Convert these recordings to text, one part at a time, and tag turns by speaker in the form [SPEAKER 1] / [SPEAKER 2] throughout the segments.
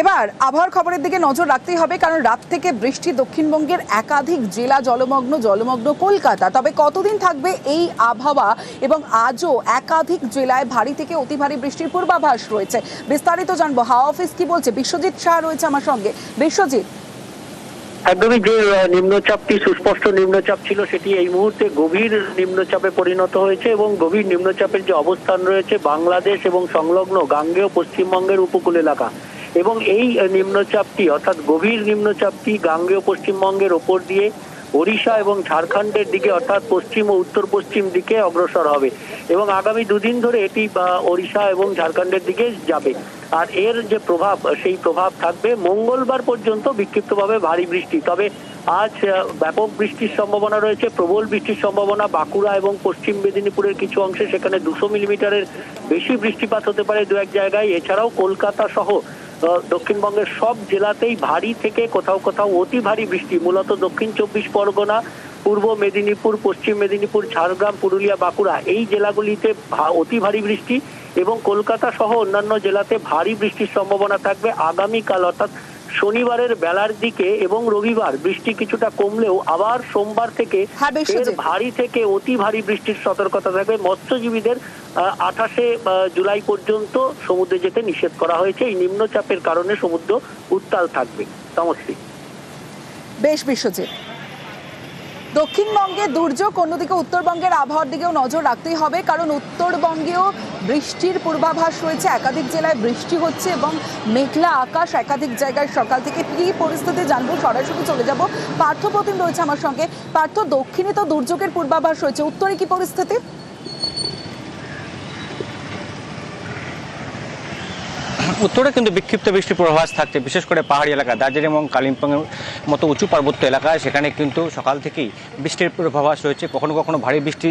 [SPEAKER 1] এবার আবহাওয়ার খবরের দিকে নজর রাখতেই হবে, কারণ রাত থেকে বৃষ্টি। দক্ষিণবঙ্গের একাধিক জেলা জলমগ্ন কলকাতা। তবে কতদিন থাকবে এই আবহাওয়া, এবং আজও একাধিক জেলায় ভারী থেকে অতি ভারী বৃষ্টির পূর্বাভাস রয়েছে। বিস্তারিত জানবো, হাওয়া অফিস কি বলছে। বিশ্বজিৎ শাহ রয়েছে আমার সঙ্গে। বিশ্বজিৎ,
[SPEAKER 2] একদমই যে নিম্নচাপটি সুস্পষ্ট নিম্নচাপ ছিল সেটি এই মুহূর্তে গভীর নিম্নচাপে পরিণত হয়েছে, এবং গভীর নিম্নচাপের যে অবস্থান রয়েছে বাংলাদেশ এবং সংলগ্ন গাঙ্গেয় পশ্চিমবঙ্গের উপকূল এলাকা, এবং এই নিম্নচাপটি অর্থাৎ গভীর নিম্নচাপটি গাঙ্গেয় পশ্চিমবঙ্গের ওপর দিয়ে ওড়িশা এবং ঝাড়খণ্ডের দিকে অর্থাৎ পশ্চিম ও উত্তর পশ্চিম দিকে অগ্রসর হবে, এবং আগামী দুদিন ধরে এটি ওড়িশা এবং ঝাড়খণ্ডের দিকে যাবে। আর এর যে প্রভাব, সেই প্রভাব থাকবে মঙ্গলবার পর্যন্ত বিক্ষিপ্তভাবে ভারী বৃষ্টি। তবে আজ ব্যাপক বৃষ্টির সম্ভাবনা রয়েছে, প্রবল বৃষ্টির সম্ভাবনা। বাঁকুড়া এবং পশ্চিম মেদিনীপুরের কিছু অংশে সেখানে 200 মিলিমিটারের বেশি বৃষ্টিপাত হতে পারে দু এক জায়গায়। এছাড়াও কলকাতা সহ দক্ষিণবঙ্গের সব জেলাতেই ভারী থেকে কোথাও কোথাও অতি ভারী বৃষ্টি, মূলত দক্ষিণ 24 পরগনা, পূর্ব মেদিনীপুর, পশ্চিম মেদিনীপুর, ঝাড়গ্রাম, পুরুলিয়া, বাঁকুড়া এই জেলাগুলিতে অতি ভারী বৃষ্টি, এবং কলকাতা সহ অন্যান্য জেলাতে ভারী বৃষ্টির সম্ভাবনা থাকবে আগামীকাল অর্থাৎ শনিবারের বেলার দিকে, এবং রবিবার বৃষ্টি কিছুটা কমলেও আবার সোমবার থেকে ভারী থেকে অতি ভারী বৃষ্টির সতর্কতা থাকবে। মৎস্যজীবীদের 28 জুলাই পর্যন্ত সমুদ্রে যেতে নিষেধ করা হয়েছে। এই নিম্নচাপের কারণে সমুদ্র উত্তাল থাকবে। সমস্যা
[SPEAKER 1] বেশ। বিশ্বজিৎ, দক্ষিণবঙ্গে দুর্যোগ, অন্যদিকে উত্তরবঙ্গের আবহাওয়ার দিকেও নজর রাখতেই হবে, কারণ উত্তরবঙ্গেও বৃষ্টির পূর্বাভাস রয়েছে। একাধিক জেলায় বৃষ্টি হচ্ছে এবং মেঘলা আকাশ একাধিক জায়গায় সকাল থেকে। কি পরিস্থিতি জানবো, সরাসরি চলে যাব। পার্থপ্রতিম রয়েছে আমার সঙ্গে। পার্থ, দক্ষিণে তো দুর্যোগের পূর্বাভাস রয়েছে, উত্তরে কি পরিস্থিতি?
[SPEAKER 3] উত্তরে কিন্তু বিক্ষিপ্ত বৃষ্টির পূর্বাভাস থাকছে, বিশেষ করে পাহাড়ি এলাকা দার্জিলিং এবং কালিম্পংয়ের মতো উঁচু পার্বত্য এলাকায়। সেখানে কিন্তু সকাল থেকেই বৃষ্টির পূর্বাভাস রয়েছে। কখনো কখনো ভারী বৃষ্টি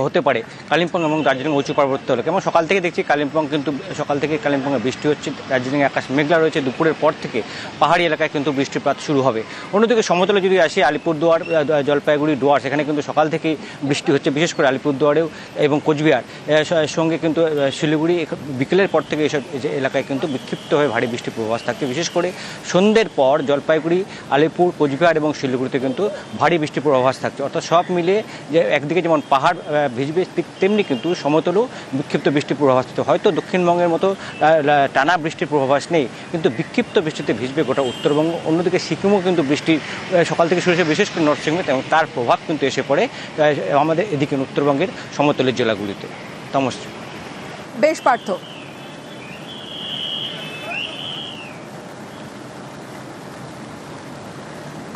[SPEAKER 3] হতে পারে কালিম্পং এবং দার্জিলিং উঁচু পার্বত্য এলাকা। এবং সকাল থেকে দেখছি কালিম্পং কিন্তু সকাল থেকে কালিম্পংয়ে বৃষ্টি হচ্ছে। দার্জিলিংয়ে আকাশ মেঘলা রয়েছে। দুপুরের পর থেকে পাহাড়ি এলাকায় কিন্তু বৃষ্টিপাত শুরু হবে। অন্যদিকে সমতলে যদি আসি, আলিপুরদুয়ার, জলপাইগুড়ি, ডুয়ার্স, সেখানে কিন্তু সকাল থেকেই বৃষ্টি হচ্ছে, বিশেষ করে আলিপুরদুয়ারেও এবং কোচবিহার সঙ্গে কিন্তু শিলিগুড়ি বিকেলের পর থেকে এসব এলাকায় কিন্তু বিক্ষিপ্ত হয়ে ভারী বৃষ্টির পূর্বাভাস থাকছে। বিশেষ করে সন্ধ্যের পর জলপাইগুড়ি, আলিপুর, কোচবিহার এবং শিলিগুড়িতে কিন্তু ভারী বৃষ্টির পূর্বাভাস থাকছে। অর্থাৎ সব মিলিয়ে যে একদিকে যেমন পাহাড় ভিজবে, তেমনি কিন্তু সমতলেও বিক্ষিপ্ত বৃষ্টির পূর্বাভাস থাকছে। হয়তো দক্ষিণবঙ্গের মতো টানা বৃষ্টির পূর্বাভাস নেই, কিন্তু বিক্ষিপ্ত বৃষ্টিতে ভিজবে গোটা উত্তরবঙ্গ। অন্যদিকে সিকিমও কিন্তু বৃষ্টি সকাল থেকে শুরু হয়েছে, বিশেষ করে নর্থ সিকিমে, এবং তার প্রভাব কিন্তু এসে পড়ে আমাদের এদিকে উত্তরবঙ্গের সমতলের জেলাগুলিতে। তমস্য।
[SPEAKER 1] বেশ পার্থ।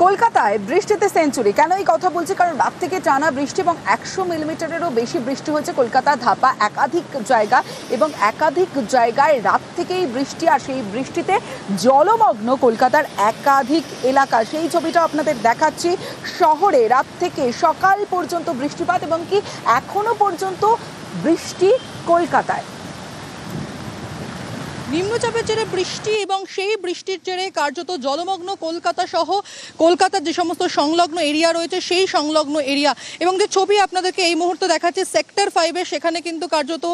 [SPEAKER 1] কলকাতায় বৃষ্টিতে সেঞ্চুরি, কেন এই কথা বলছি, কারণ রাত থেকে টানা বৃষ্টি এবং 100 মিলিমিটারেরও বেশি বৃষ্টি হয়েছে কলকাতা, ধাপা একাধিক জায়গা, এবং একাধিক জায়গায় রাত থেকেই বৃষ্টি। আর সেই বৃষ্টিতে জলমগ্ন কলকাতার একাধিক এলাকা। সেই ছবিটা আপনাদের দেখাচ্ছি। শহরে রাত থেকে সকাল পর্যন্ত বৃষ্টিপাত, এবং কি এখনো পর্যন্ত বৃষ্টি কলকাতায়।
[SPEAKER 4] নিম্নচাপের জেরে বৃষ্টি, এবং সেই বৃষ্টির জেরে কার্যত জলমগ্ন কলকাতা সহ কলকাতার যে সমস্ত সংলগ্ন এরিয়া রয়েছে সেই সংলগ্ন এরিয়া। এবং যে ছবি আপনাদেরকে এই মুহূর্তে দেখাচ্ছে সেক্টর 5-এ, সেখানে কিন্তু কার্যত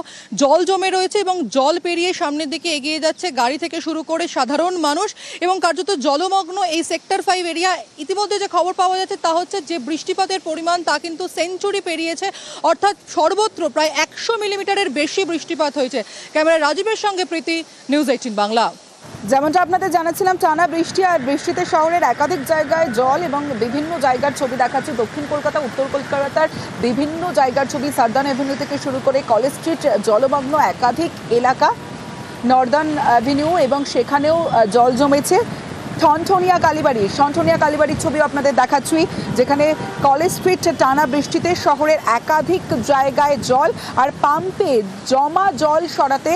[SPEAKER 4] জল জমে রয়েছে, এবং জল পেরিয়ে সামনের দিকে এগিয়ে যাচ্ছে গাড়ি থেকে শুরু করে সাধারণ মানুষ, এবং কার্যত জলমগ্ন এই সেক্টর 5 এরিয়া। ইতিমধ্যে যে খবর পাওয়া যাচ্ছে তা হচ্ছে যে বৃষ্টিপাতের পরিমাণ তা কিন্তু সেঞ্চুরি পেরিয়েছে, অর্থাৎ সর্বত্র প্রায় 100 মিলিমিটারের বেশি বৃষ্টিপাত হয়েছে। ক্যামেরা রাজীবের সঙ্গে প্রীতি, নিউজ 18 বাংলা।
[SPEAKER 1] যেমনটা আপনাদের জানাচ্ছিলাম, টানা বৃষ্টি, আর বৃষ্টিতে শহরের একাধিক জায়গায় জল, এবং বিভিন্ন জায়গার ছবি দেখাচ্ছি। দক্ষিণ কলকাতা, উত্তর কলকাতার বিভিন্ন জায়গার ছবি। সার্দার্ন অ্যাভিনিউ থেকে শুরু করে কলেজ স্ট্রিট জলমগ্ন একাধিক এলাকা, নর্দার্ন অ্যাভিনিউ, এবং সেখানেও জল জমেছে। ঠনঠনিয়া কালীবাড়ির ছবিও আপনাদের দেখাচ্ছি, যেখানে কলেজ স্ট্রিট টানা বৃষ্টিতে শহরের একাধিক জায়গায় জল, আর পাম্পে জমা জল সরাতে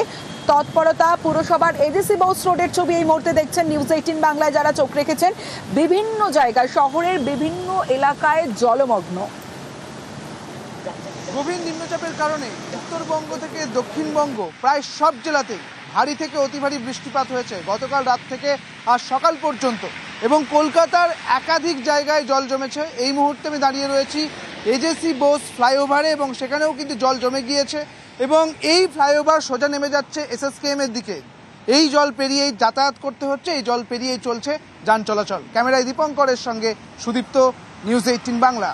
[SPEAKER 1] তৎপরতা পুরসভার। এজেসি বোস রোডের ছবি এই মুহূর্তে দেখছেন নিউজ 18 বাংলায় যারা চোখ রেখেছেন। বিভিন্ন জায়গায় শহরের বিভিন্ন এলাকায় জলমগ্ন।
[SPEAKER 5] গভীর নিম্নচাপের কারণে উত্তরবঙ্গ থেকে দক্ষিণবঙ্গ প্রায় সব জেলাতেই ভারী থেকে অতি ভারী বৃষ্টিপাত হয়েছে গতকাল রাত থেকে আজ সকাল পর্যন্ত, এবং কলকাতার একাধিক জায়গায় জল জমেছে। এই মুহূর্তে আমি দাঁড়িয়ে রয়েছি এজেসি বোস ফ্লাইওভারে, এবং সেখানেও কিন্তু জল জমে গিয়েছে, এবং এই ফ্লাইওভার সোজা নেমে যাচ্ছে এসএসকেএম এর দিকে। এই জল পেরিয়েই যাতায়াত করতে হচ্ছে, এই জল পেরিয়েই চলছে যান চলাচল। ক্যামেরায় দীপঙ্করের সঙ্গে সুদীপ্ত, নিউজ 18 বাংলা।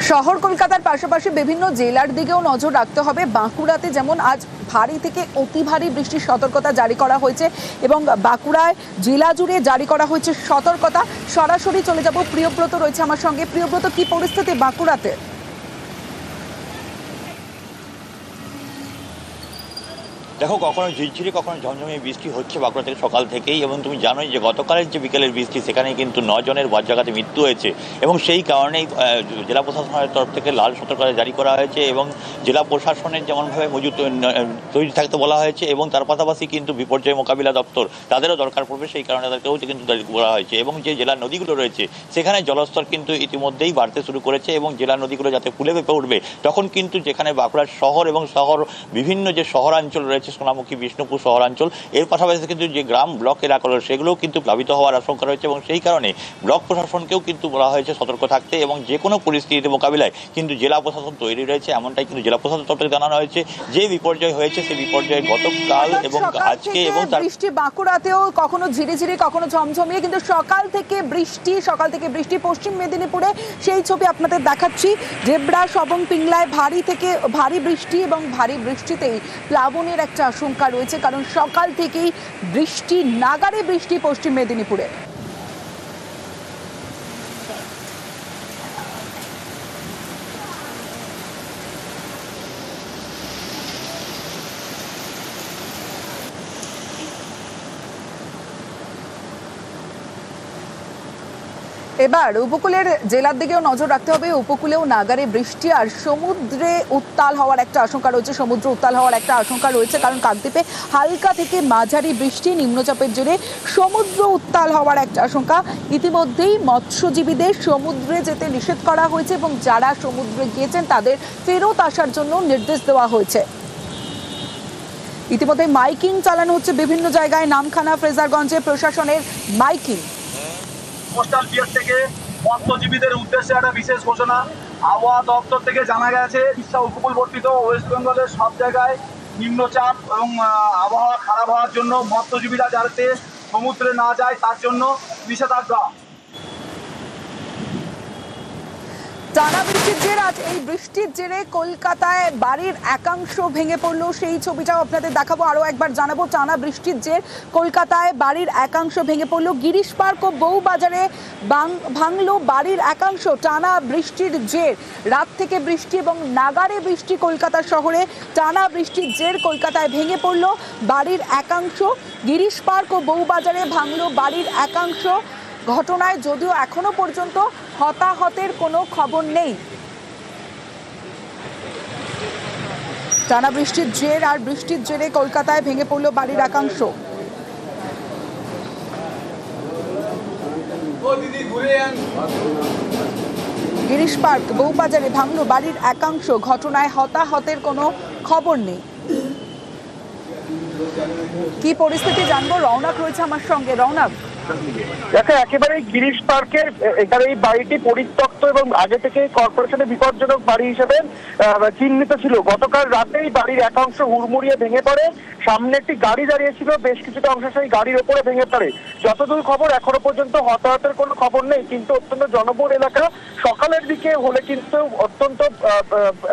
[SPEAKER 1] শহর কলকাতার পাশাপাশি বিভিন্ন জেলার দিকেও নজর রাখতে হবে। বাঁকুড়াতে যেমন আজ ভারী থেকে অতি ভারী বৃষ্টির সতর্কতা জারি করা হয়েছে এবং বাঁকুড়ায় জেলা জুড়ে জারি করা হয়েছে সতর্কতা। সরাসরি চলে যাব, প্রিয়ব্রত রয়েছে আমার সঙ্গে। প্রিয়ব্রত, কি পরিস্থিতি বাঁকুড়াতে?
[SPEAKER 6] দেখো, কখনো ঝিরঝিরি কখনো ঝমঝমিয়ে বৃষ্টি হচ্ছে বাঁকুড়া থেকে সকাল থেকেই, এবং তুমি জানোই যে গতকালের যে বিকেলের বৃষ্টি সেখানে কিন্তু 9 জনের বজ্রাঘাতে মৃত্যু হয়েছে এবং সেই কারণেই জেলা প্রশাসনের তরফ থেকে লাল সতর্কতা জারি করা হয়েছে এবং জেলা প্রশাসনের যেমনভাবে মজুদ তৈরি থাকতে বলা হয়েছে এবং তার পাশাপাশি কিন্তু বিপর্যয় মোকাবিলা দপ্তর তাদেরও দরকার পড়বে, সেই কারণে তাদেরকেও কিন্তু জারি করা হয়েছে। এবং যে জেলার নদীগুলো রয়েছে সেখানে জলস্তর কিন্তু ইতিমধ্যেই বাড়তে শুরু করেছে এবং জেলার নদীগুলো যাতে ফুলে ফেঁপে উঠবে, তখন কিন্তু যেখানে বাঁকুড়ার শহর এবং শহর বিভিন্ন যে শহরাঞ্চল রয়েছে, সোনামুখী, বিষ্ণুপুর শহরাঞ্চল, এর পাশাপাশি কিন্তু যে গ্রাম ব্লক এলাকা রয়েছে সেগুলোও কিন্তু প্লাবিত হওয়ার আশঙ্কা রয়েছে এবং সেই কারণে ব্লক প্রশাসনকেও কিন্তু বলা হয়েছে সতর্ক থাকতে এবং যে কোনো পরিস্থিতি মোকাবিলায় কিন্তু জেলা প্রশাসন তৈরি রয়েছে, এমনটাই কিন্তু জেলা প্রশাসন তরফ থেকে জানানো হয়েছে। যে বিপর্যয় হয়েছে সেই বিপর্যয় গতকাল এবং আজকে এবং
[SPEAKER 1] বৃষ্টি বাঁকুড়াতেও কখনো ঝিরিঝিরি কখনো ঝমঝমিয়ে, কিন্তু সকাল থেকে বৃষ্টি পশ্চিম মেদিনীপুরে সেই ছবি আপনাদের দেখাচ্ছি। জেব্রা সবং পিংলায় ভারী থেকে ভারী বৃষ্টি এবং ভারী বৃষ্টিতেই প্লাবনের একটা আশঙ্কা রয়েছে, কারণ সকাল থেকেই বৃষ্টি, নাগারে বৃষ্টি পশ্চিম মেদিনীপুরে। এবার উপকূলের জেলার দিকেও নজর রাখতে হবে। উপকূলেও নাগারে বৃষ্টি আর সমুদ্রে উত্তাল হওয়ার একটা আশঙ্কা রয়েছে, কারণ কাকদ্বীপে হালকা থেকে মাঝারি বৃষ্টি, নিম্নচাপের জেরে সমুদ্র উত্তাল হওয়ার একটা আশঙ্কা। ইতিমধ্যেই মৎস্যজীবীদের সমুদ্রে যেতে নিষেধ করা হয়েছে এবং যারা সমুদ্রে গিয়েছেন তাদের ফেরত আসার জন্য নির্দেশ দেওয়া হয়েছে। ইতিমধ্যে মাইকিং চালানো হচ্ছে বিভিন্ন জায়গায়, নামখানা, ফ্রেজারগঞ্জে প্রশাসনের মাইকিং।
[SPEAKER 7] কোস্টাল পিয়ার থেকে মৎস্যজীবীদের উদ্দেশ্যে একটা বিশেষ ঘোষণা। আবহাওয়া দপ্তর থেকে জানা গেছে উড়িষ্যা উপকূলবর্তী ওয়েস্ট বেঙ্গলের সব জায়গায় নিম্নচাপ এবং আবহাওয়া খারাপ হওয়ার জন্য মৎস্যজীবীরা যাতে সমুদ্রে না যায় তার জন্য নিষেধাজ্ঞা।
[SPEAKER 1] টানা বৃষ্টির জের আজ এই বৃষ্টির জেরে কলকাতায় বাড়ির একাংশ ভেঙে পড়লো, সেই ছবিটাও আপনাদের দেখাবো। আরও একবার জানাবো, টানা বৃষ্টির জের কলকাতায় বাড়ির একাংশ ভেঙে পড়লো। গিরিশ পার্ক ও বউবাজারে ভাঙলো বাড়ির একাংশ। টানা বৃষ্টির জের, রাত থেকে বৃষ্টি এবং নাগারে বৃষ্টি কলকাতা শহরে। টানা বৃষ্টির জের কলকাতায় ভেঙে পড়লো বাড়ির একাংশ। গিরিশ পার্ক ও বউবাজারে ভাঙলো বাড়ির একাংশ। ঘটনায় যদিও এখনো পর্যন্ত হতাহতের কোনো খবর নেই। টানা বৃষ্টির জের আর বৃষ্টির জেরে কলকাতায় ভেঙে পড়ল বাড়ির একাংশ। গিরিশ পার্ক, বউবাজারে ভাঙল বাড়ির একাংশ। ঘটনায় হতাহতের কোনো খবর নেই। কি পরিস্থিতি জানবো, রওনাক রয়েছে আমার সঙ্গে। রওনাক,
[SPEAKER 8] দেখো, একেবারে গিরিশ পার্কের এখানে এই বাড়িটি পরিত্যক্ত এবং আগে থেকে কর্পোরেশনের বিপজ্জনক বাড়ি হিসেবে চিহ্নিত ছিল। গতকাল রাতেই বাড়ির একাংশ হুড়মুড়িয়ে ভেঙে পড়ে। সামনে একটি গাড়ি দাঁড়িয়ে ছিল, বেশ কিছুটা অংশ সেই গাড়ির ওপরে ভেঙে পড়ে। যতদূর খবর এখনো পর্যন্ত হতাহতের কোনো খবর নেই, কিন্তু অত্যন্ত জনবহুল এলাকা। সকালের দিকে হলে কিন্তু অত্যন্ত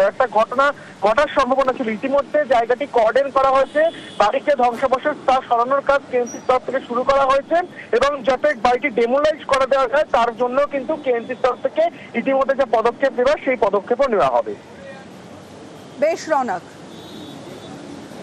[SPEAKER 8] একটা ঘটনা ঘটার সম্ভাবনা ছিল। ইতিমধ্যে জায়গাটি কর্ডন করা হয়েছে, বাড়িকে ধ্বংসাবশেষ তা সরানোর কাজ কেএমসির তরফ থেকে শুরু করা হয়েছে এবং যাতে বাড়িটি ডেমোলাইজ করা দেওয়া যায় তার জন্য কিন্তু কেএমসির তরফ থেকে ইতিমধ্যে যে পদক্ষেপ নেওয়া সেই পদক্ষেপও নেওয়া হবে।
[SPEAKER 1] বেশ রওনাক।